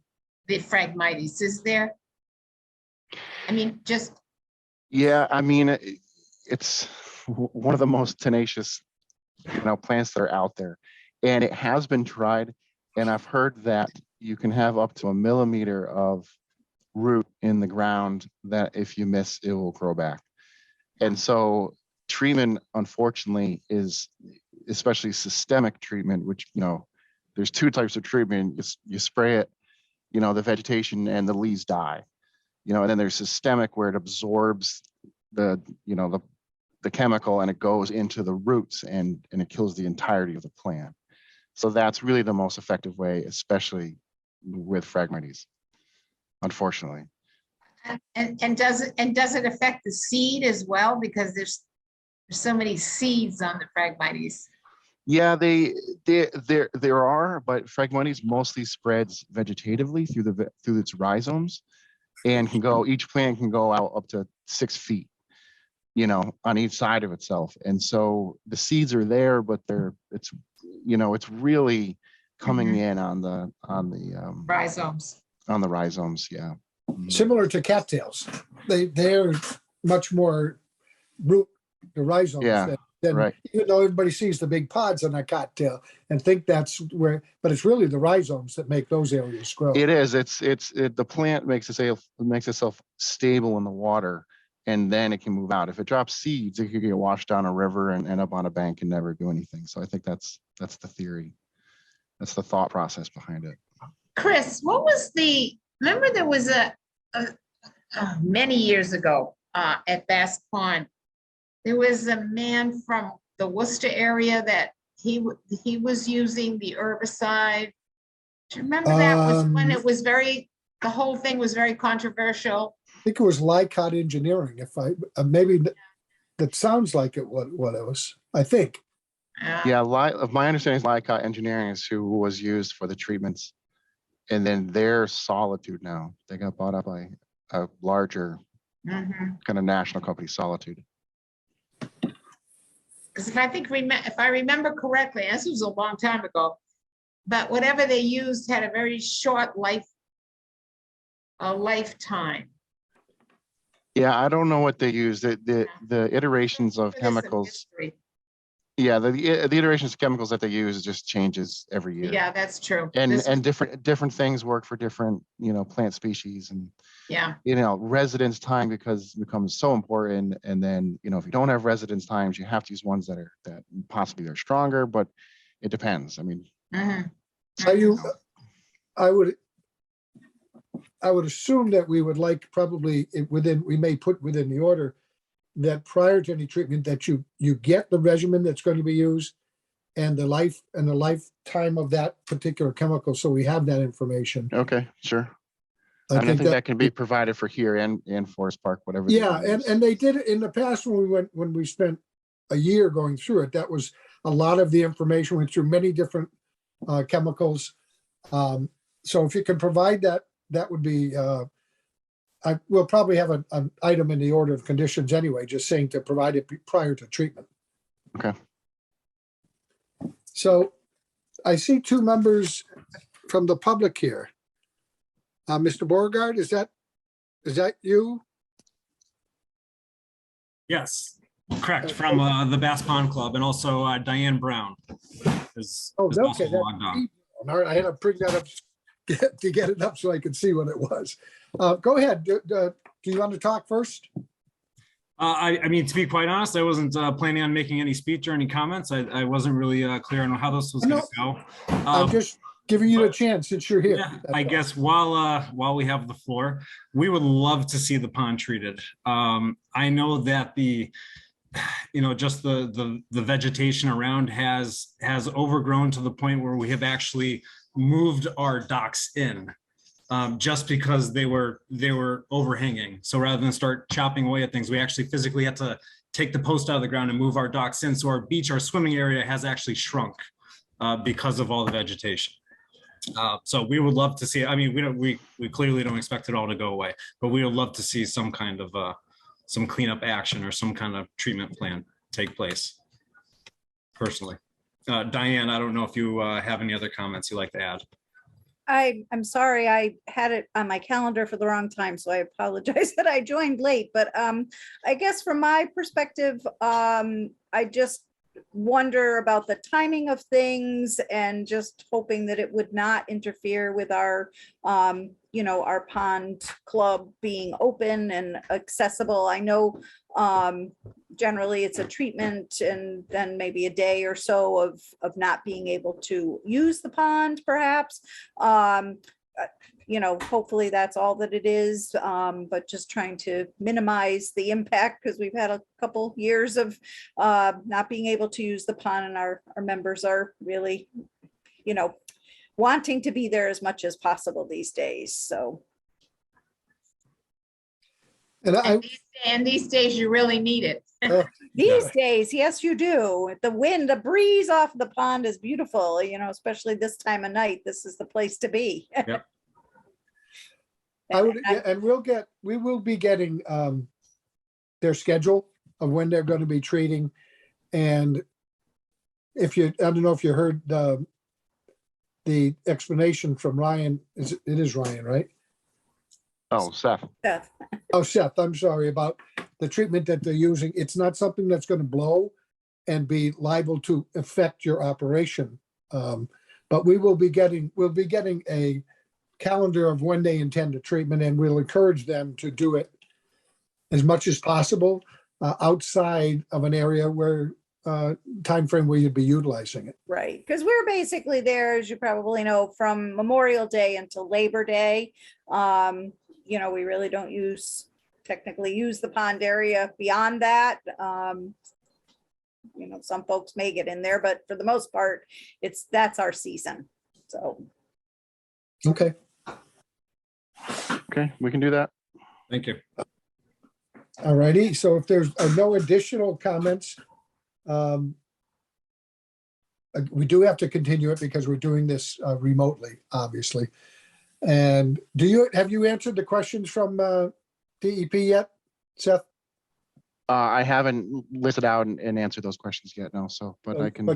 the Phragmites, is there? I mean, just. Yeah, I mean, it's one of the most tenacious, plants that are out there, and it has been tried. And I've heard that you can have up to 1 millimeter of root in the ground that if you miss, it will grow back. And so treatment, unfortunately, is especially systemic treatment, which, there's two types of treatment. You spray it, the vegetation and the leaves die, and then there's systemic where it absorbs the chemical and it goes into the roots and it kills the entirety of the plant. So that's really the most effective way, especially with Phragmites, unfortunately. And does it affect the seed as well? Because there's so many seeds on the Phragmites. Yeah, there are, but Phragmites mostly spreads vegetatively through its rhizomes, and each plant can go out up to 6 feet, on each side of itself. And so the seeds are there, but it's really coming in on the Rhizomes. On the rhizomes, yeah. Similar to cattails, they're much more root, the rhizomes. Yeah. Then, right. Even though everybody sees the big pods on a cattail and think that's where, but it's really the rhizomes that make those areas grow. It is. The plant makes itself stable in the water, and then it can move out. If it drops seeds, it could get washed down a river and end up on a bank and never do anything. So I think that's the theory. That's the thought process behind it. Chris, remember there was many years ago at Bass Pond, there was a man from the Worcester area that he was using the herbicide. Do you remember that was when it was the whole thing was very controversial? I think it was Lycott Engineering. If maybe that sounds like it. What it was, I think. Yeah, my understanding is Lycott Engineering is who was used for the treatments, and then they're Solitude now. They got bought up by a larger kind of national company, Solitude. Because if I remember correctly, and this was a long time ago, but whatever they used had a very short lifetime. Yeah, I don't know what they use. The iterations of chemicals. Yeah, the iterations of chemicals that they use just changes every year. Yeah, that's true. And different things work for different plant species, and yeah, residence time becomes so important. And then if you don't have residence times, you have to use ones that possibly they're stronger, but it depends. I mean, I would assume that we would like probably we may put within the order that prior to any treatment that you get the regimen that's going to be used, and the lifetime of that particular chemical, so we have that information. Okay, sure. And I think that can be provided for here and Forest Park, whatever. they Yeah, wanna use. and they did it in the past when we spent a year going through it. That was a lot of the information, went through many different chemicals. So if you can provide that, that would be, we'll probably have an item in the order of conditions anyway, just saying to provide it prior to treatment. Okay. So I see two members from the public here. Mr. Beauregard, is that you? Yes, correct, from the Bass Pond Club, and also Diane Brown is Oh, is also okay. logged on. All right, I had to bring that up to get it up so I could see what it was. Go ahead. Do you want to talk first? I mean, to be quite honest, I wasn't planning on making any speech or any comments. I wasn't really clear on how this was going to go. I'm just giving you a chance since you're here. Yeah, I guess while we have the floor, we would love to see the pond treated. I know that just the vegetation around has overgrown to the point where we have actually moved our docks in just because they were overhanging. So rather than start chopping away at things, we actually physically had to take the post out of the ground and move our docks in. So our beach, our swimming area has actually shrunk because of all the vegetation. So we would love to see, I mean, we clearly don't expect it all to go away, but we would love to see some kind of some cleanup action or some kind of treatment plan take place personally. Diane, I don't know if you have any other comments you'd like to add. I'm sorry, I had it on my calendar for the wrong time, so I apologize that I joined late, but I guess from my perspective, I just wonder about the timing of things and just hoping that it would not interfere with our our pond club being open and accessible. I know generally it's a treatment and then maybe a day or so of not being able to use the pond perhaps. Hopefully that's all that it is, but just trying to minimize the impact because we've had a couple years of not being able to use the pond, and our members are really, wanting to be there as much as possible these days. So. And these days you really need it. These days, yes, you do. The wind, the breeze off the pond is beautiful, especially this time of night. This is the place to be. Yep. We will be getting their schedule of when they're going to be treating. And I don't know if you heard the explanation from Ryan. It is Ryan, right? Oh, Seth. Seth. Oh, Seth, I'm sorry about the treatment that they're using. It's not something that's going to blow and be liable to affect your operation. But we'll be getting a calendar of when they intend to treatment, and we'll encourage them to do it as much as possible outside of an area where time frame where you'd be utilizing it. Right, because we're basically there, as you probably know, from Memorial Day until Labor Day. We really don't technically use the pond area beyond that. Some folks may get in there, but for the most part, that's our season. So. Okay. Okay, we can do that. Thank you. All righty. So if there's no additional comments, we do have to continue it because we're doing this remotely, obviously. And have you answered the questions from DEP yet, Seth? I haven't listed out and answered those questions yet, no. So, but I can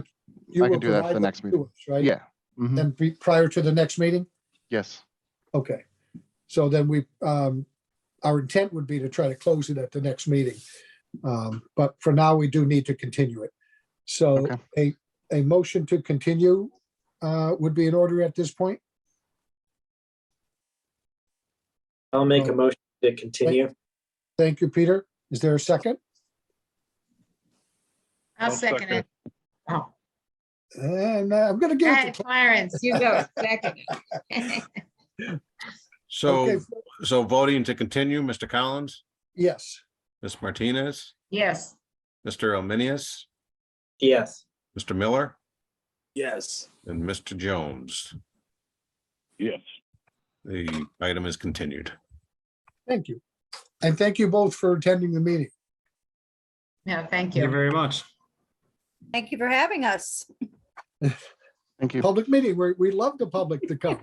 you I will can do that for provide the next them meeting. to us, right? Yeah. Mhm. And prior to the next meeting? Yes. Okay. So then our intent would be to try to close it at the next meeting. But for now, we do need to continue it. So Okay. a motion to continue would be in order at this point. I'll make a motion to continue. Thank you, Peter. Is there a second? I'll second it. Oh, And I'm going to give it to Clarence, you go second it. Okay. So voting to continue, Mr. Collins, Yes. Ms. Martinez, Yes, Mr. Elminius, Yes. Mr. Miller, Yes. and Mr. Jones. Yes. The item is continued. Thank you. And thank you both for attending the meeting. Yeah, thank Thank you you. very much. Thank you for having us. Thank you. Public meeting, we love the public to come.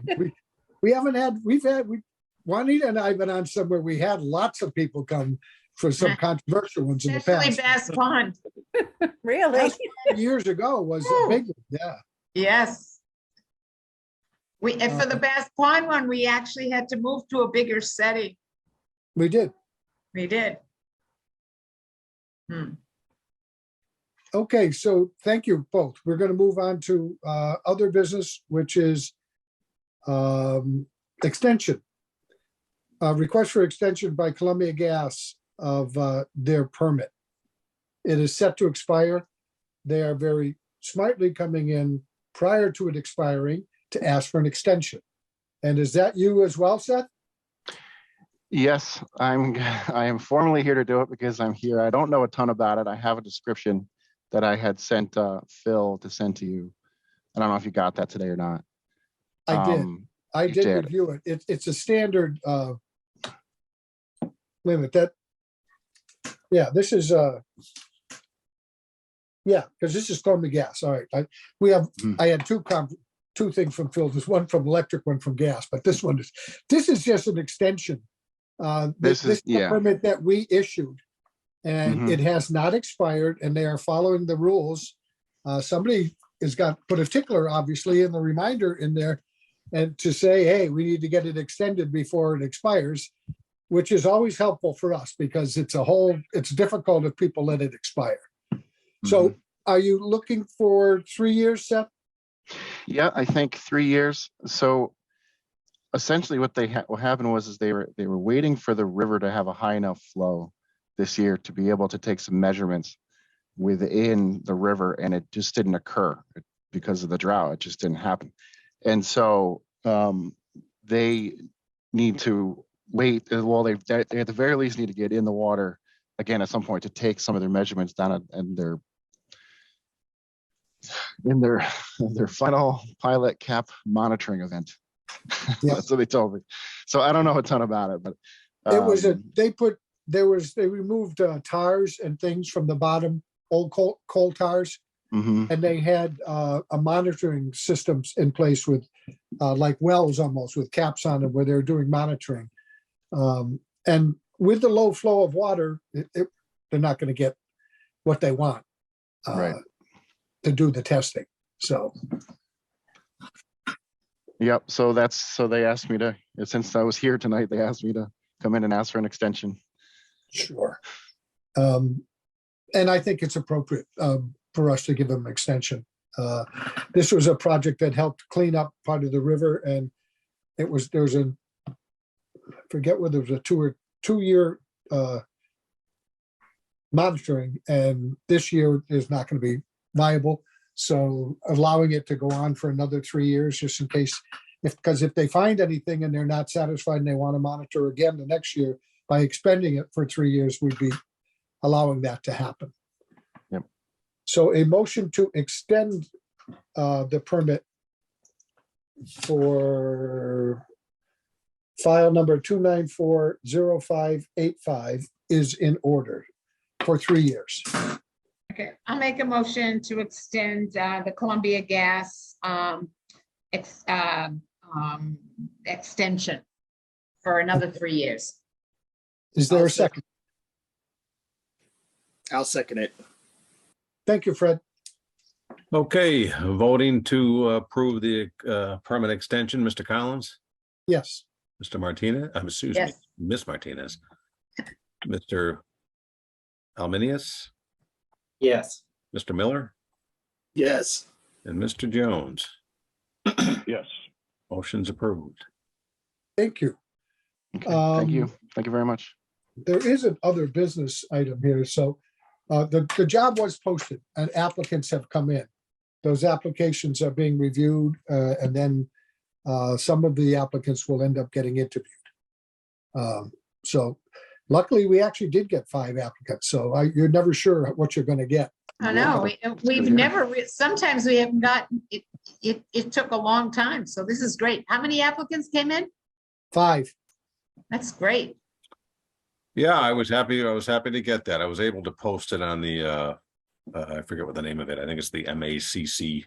Juanita and I have been on some where we had lots of people come for some controversial ones in the Especially past. Bass Pond. Really? Bass Pond Years ago was a big, one, yeah. Yes. And for the Bass Pond one, we actually had to move to a bigger setting. We did. We did. Okay, so thank you both. We're going to move on to other business, which is extension. Request for extension by Columbia Gas of their permit. It is set to expire. They are very smartly coming in prior to it expiring to ask for an extension. And is that you as well, Seth? Yes, I am formally here to do it because I'm here. I don't know a ton about it. I have a description that I had sent Phil to send to you. I don't know if you got that today or not. I did. I you did did. review it. It's a standard limit that. Yeah, this is yeah, because this is Columbia Gas. All right. I had two things from Phil. There's one from electric, one from gas, but this is just an extension. This is the permit that we issued, and it has not expired, and they are following the rules. Somebody has put a tickler, obviously, in the reminder in there, and to say, hey, we need to get it extended before it expires, which is always helpful for us because it's difficult if people let it expire. So are you looking for 3 years, Seth? Yeah, I think 3 years. So essentially what happened was they were waiting for the river to have a high enough flow this year to be able to take some measurements within the river, and it just didn't occur because of the drought. It just didn't happen. And so they need to wait. Well, they at the very least need to get in the water again at some point to take some of their measurements down in their final pilot cap monitoring event. Yep. That's what they told me. So I don't know a ton about it, but It was they removed tars and things from the bottom, old coal tars, and they had a monitoring systems in place with like wells almost with caps on them where they're doing monitoring. And with the low flow of water, they're not going to get what they want to do the testing. So. Yep. So they asked me to, since I was here tonight, they asked me to come in and ask for an extension. Sure. And I think it's appropriate for us to give them an extension. This was a project that helped clean up part of the river, and I forget whether it was a 2 year monitoring, and this year is not going to be viable. So allowing it to go on for another 3 years, just in case, because if they find anything and they're not satisfied and they want to monitor again the next year, by expending it for 3 years, we'd be allowing that to happen. Yep. So a motion to extend the permit for file number 2940585 is in order for 3 years. Okay, I'll make a motion to extend the Columbia Gas extension for another 3 years. Is there a second? I'll second it. Thank you, Fred. Okay, voting to approve the permit extension, Mr. Collins, Yes. Mr. Martinez, excuse me, Yes. Miss Martinez, Mr. Alminius, Yes. Mr. Miller, Yes. and Mr. Jones. Yes. Motion's approved. Thank you. Okay, thank you. Thank you very much. There is an other business item here. So the job was posted and applicants have come in. Those applications are being reviewed and then some of the applicants will end up getting interviewed. So Luckily, we actually did get 5 applicants, so you're never sure what you're gonna get. I know, we've never, sometimes we haven't gotten, it took a long time, so this is great. How many applicants came in? 5. That's great. Yeah, I was happy to get that. I was able to post it on the, I forget what the name of it. I think it's the MACC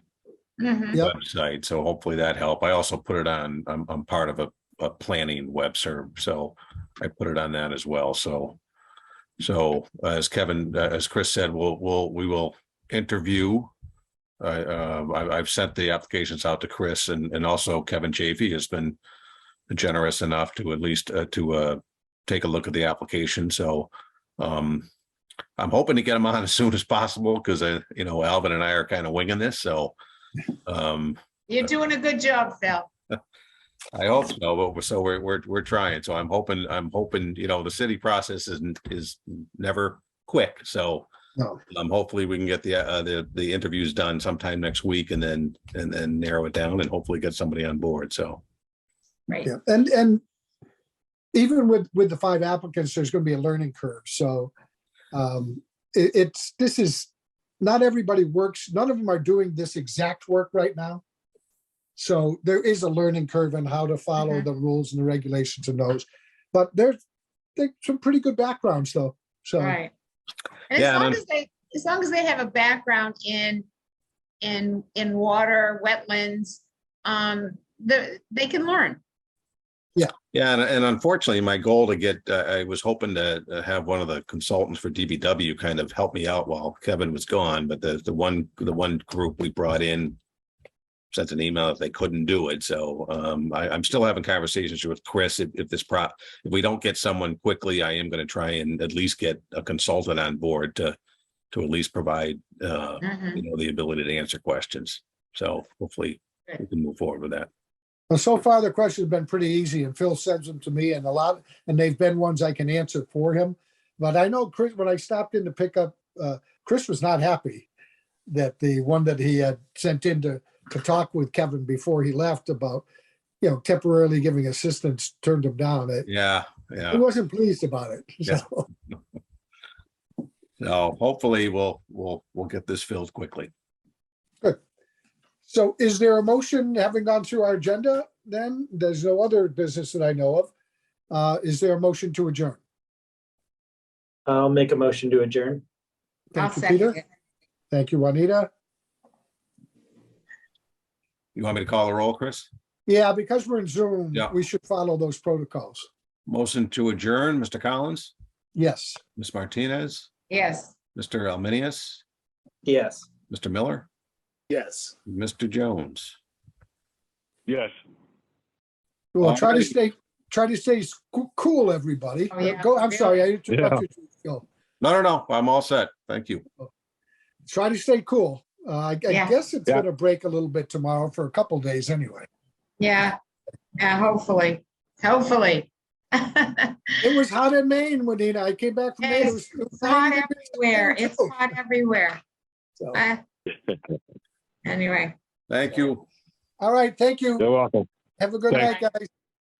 Mhm. Yep. website. So hopefully that helped. I also put it on, I'm part of a planning web serve, so I put it on that as well. So as Chris said, we will interview. I've sent the applications out to Chris, and also Kevin Chafee has been generous enough to at least to take a look at the application. So I'm hoping to get them on as soon as possible, because Alvin and I are kind of winging this. So You're doing a good job, Phil. I hope so, but we're trying. So I'm hoping, the city process is never quick. So No. hopefully we can get the interviews done sometime next week, and then narrow it down and hopefully get somebody on board. So Right. Yeah, and even with the 5 applicants, there's going to be a learning curve. So this is not everybody works. None of them are doing this exact work right now. So there is a learning curve on how to follow Mhm. the rules and the regulations and those. But they're some pretty good backgrounds though. So Right. And Yeah, as long as they have a background in water, wetlands, they can learn. yeah, and unfortunately, my goal to get, I was hoping to have one of the consultants for DBW kind of help me out while Kevin was gone, but the one group we brought in sent an email if they couldn't do it. So I'm still having conversations with Chris. If we don't get someone quickly, I am going to try and at least get a consultant on board to at least provide Mhm. the ability to answer questions. So hopefully we can move forward with that. well, so far the questions have been pretty easy, and Phil sends them to me, and they've been ones I can answer for him. But I know Chris, when I stopped in to pick up, Chris was not happy that the one that he had sent in to talk with Kevin before he left about, temporarily giving assistance, turned him down. Yeah, He yeah. wasn't pleased about it. Yeah. So, So hopefully we'll get this filled quickly. so is there a motion, having gone through our agenda then? There's no other business that I know of. Is there a motion to adjourn? I'll make a motion to adjourn. I'll Thank you, second Peter. it. Thank you, Juanita. You want me to call the roll, Chris? Yeah, because we're in Zoom, Yeah. we should follow those protocols. Motion to adjourn, Mr. Collins, Yes. Ms. Martinez, Yes. Mr. Alminius, Yes. Mr. Miller, Yes. Mr. Jones. Yes. Well, try to Alrighty. stay cool, everybody. Oh, yeah. Go, I'm sorry, I Yeah. interrupted you. Go. No, I'm all set. Thank you. Try to stay cool. I Yeah. guess it's Yeah. gonna break a little bit tomorrow for a couple days anyway. Yeah. Yeah, hopefully. It was hot in Maine, Juanita. I came back from Maine. It was It's hot 90 degrees everywhere. there, It's too. hot everywhere. So, Anyway. Thank you. all right, thank you. You're welcome. Have a good Thanks. night, guys.